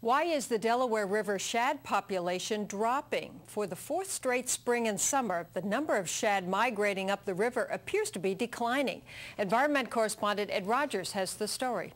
Why is the Delaware River shad population dropping? For the fourth straight spring and summer, the number of shad migrating up the river appears to be declining. Environment correspondent Ed Rogers has the story.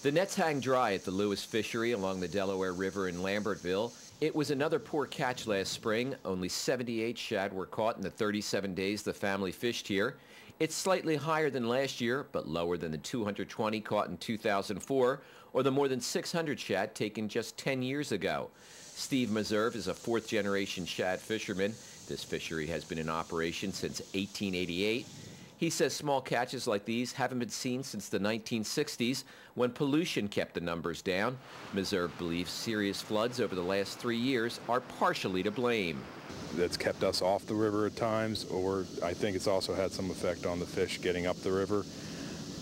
The nets hang dry at the Lewis fishery along the Delaware River in Lambertville. It was another poor catch last spring. Only 78 shad were caught in the 37 days the family fished here. It's slightly higher than last year, but lower than the 220 caught in 2004, or the more than 600 shad taken just 10 years ago. Steve Meserve is a fourth-generation shad fisherman. This fishery has been in operation since 1888. He says small catches like these haven't been seen since the 1960s, when pollution kept the numbers down. Meserve believes serious floods over the last 3 years are partially to blame. That's kept us off the river at times, or I think it's also had some effect on the fish getting up the river,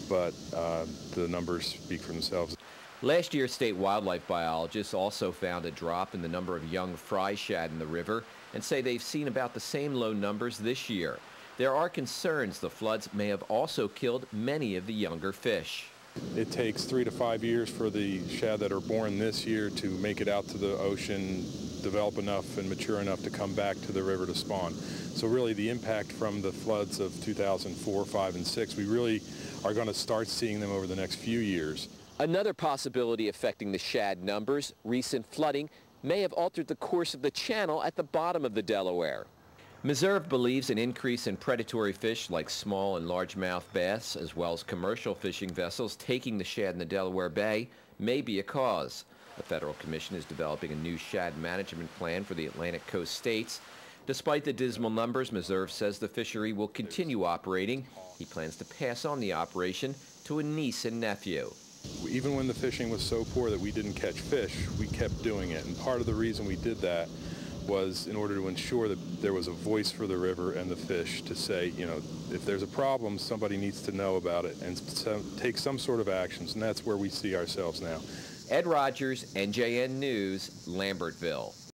but the numbers speak for themselves. Last year, state wildlife biologists also found a drop in the number of young fry shad in the river and say they've seen about the same low numbers this year. There are concerns the floods may have also killed many of the younger fish. It takes 3 to 5 years for the shad that are born this year to make it out to the ocean, develop enough and mature enough to come back to the river to spawn. So really the impact from the floods of 2004, 5, and 6, we really are going to start seeing them over the next few years. Another possibility affecting the shad numbers, recent flooding, may have altered the course of the channel at the bottom of the Delaware. Meserve believes an increase in predatory fish like small and largemouth bass, as well as commercial fishing vessels taking the shad in the Delaware Bay, may be a cause. The Federal Commission is developing a new shad management plan for the Atlantic Coast states. Despite the dismal numbers, Meserve says the fishery will continue operating. He plans to pass on the operation to a niece and nephew. Even when the fishing was so poor that we didn't catch fish, we kept doing it. And part of the reason we did that was in order to ensure that there was a voice for the river and the fish to say, you know, if there's a problem, somebody needs to know about it and take some sort of actions. And that's where we see ourselves now. Ed Rogers, NJN News, Lambertville.